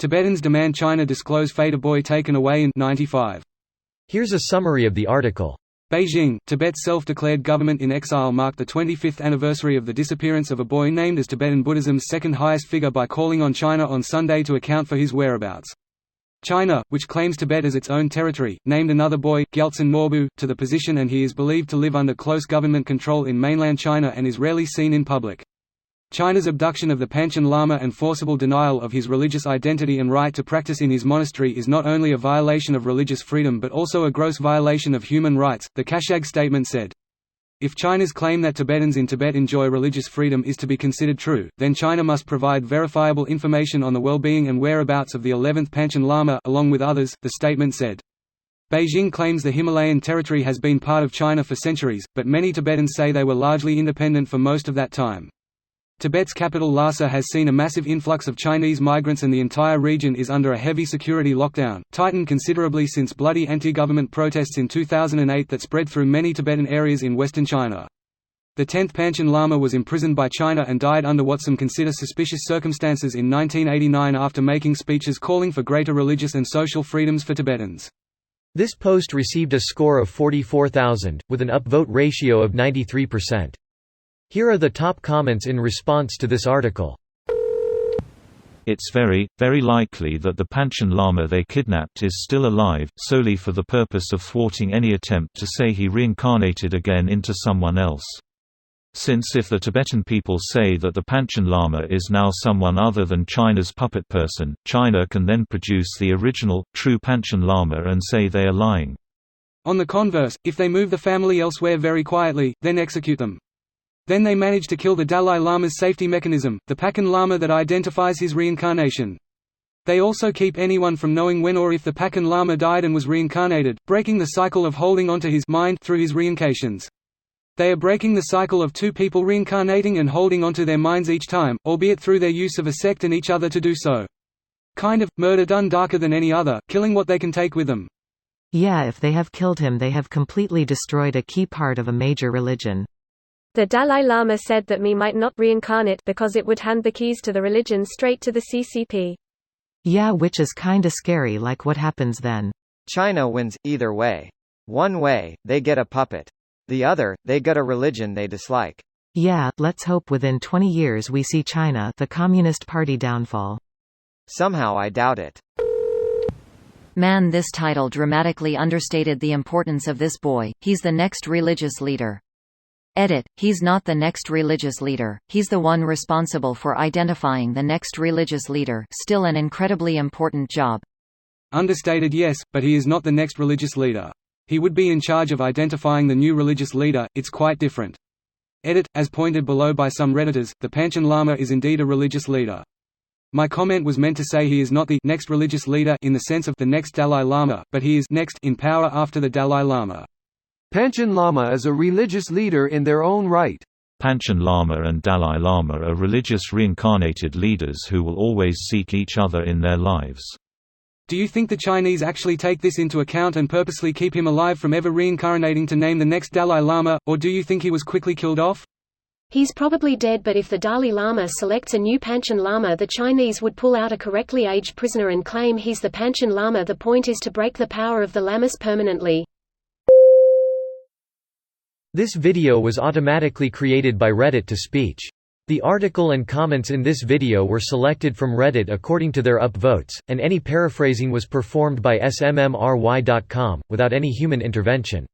Tibetans demand China disclose Fader boy taken away in 95. Here's a summary of the article. Beijing, Tibet's self-declared government in exile marked the 25th anniversary of the disappearance of a boy named as Tibetan Buddhism's second highest figure by calling on China on Sunday to account for his whereabouts. China, which claims Tibet as its own territory, named another boy, Gyaltsen Norbu, to the position, and he is believed to live under close government control in mainland China and is rarely seen in public. China's abduction of the Panchen Lama and forcible denial of his religious identity and right to practice in his monastery is not only a violation of religious freedom but also a gross violation of human rights, the Kashag statement said. If China's claim that Tibetans in Tibet enjoy religious freedom is to be considered true, then China must provide verifiable information on the well-being and whereabouts of the 11th Panchen Lama along with others, the statement said. Beijing claims the Himalayan territory has been part of China for centuries, but many Tibetans say they were largely independent for most of that time. Tibet's capital Lhasa has seen a massive influx of Chinese migrants and the entire region is under a heavy security lockdown, tightened considerably since bloody anti-government protests in 2008 that spread through many Tibetan areas in western China. The 10th Panchen Lama was imprisoned by China and died under what some consider suspicious circumstances in 1989 after making speeches calling for greater religious and social freedoms for Tibetans. This post received a score of 44,000, with an upvote ratio of 93%. Here are the top comments in response to this article. It's very, very likely that the Panchen Lama they kidnapped is still alive, solely for the purpose of thwarting any attempt to say he reincarnated again into someone else. Since if the Tibetan people say that the Panchen Lama is now someone other than China's puppet person, China can then produce the original, true Panchen Lama and say they are lying. On the converse, if they move the family elsewhere very quietly, then execute them. Then they manage to kill the Dalai Lama's safety mechanism, the Panchen Lama that identifies his reincarnation. They also keep anyone from knowing when or if the Panchen Lama died and was reincarnated, breaking the cycle of holding onto his mind through his reincarnations. They are breaking the cycle of two people reincarnating and holding onto their minds each time, albeit through their use of a sect and each other to do so. Kind of, murder done darker than any other, killing what they can take with them. Yeah, if they have killed him they have completely destroyed a key part of a major religion. The Dalai Lama said that me might not reincarnate because it would hand the keys to the religion straight to the CCP. Yeah, which is kinda scary, like what happens then? China wins, either way. One way, they get a puppet. The other, they get a religion they dislike. Yeah, let's hope within 20 years we see China, the Communist Party downfall. Somehow I doubt it. Man, this title dramatically understated the importance of this boy. He's the next religious leader. Edit, he's not the next religious leader, he's the one responsible for identifying the next religious leader, still an incredibly important job. Understated, yes, but he is not the next religious leader. He would be in charge of identifying the new religious leader, it's quite different. Edit, as pointed below by some Redditors, the Panchen Lama is indeed a religious leader. My comment was meant to say he is not the next religious leader in the sense of the next Dalai Lama, but he is next in power after the Dalai Lama. Panchen Lama is a religious leader in their own right. Panchen Lama and Dalai Lama are religious reincarnated leaders who will always seek each other in their lives. Do you think the Chinese actually take this into account and purposely keep him alive from ever reincarnating to name the next Dalai Lama, or do you think he was quickly killed off? He's probably dead, but if the Dalai Lama selects a new Panchen Lama, the Chinese would pull out a correctly aged prisoner and claim he's the Panchen Lama. The point is to break the power of the Lamas permanently. This video was automatically created by Reddit to speech. The article and comments in this video were selected from Reddit according to their upvotes, and any paraphrasing was performed by smmry.com, without any human intervention.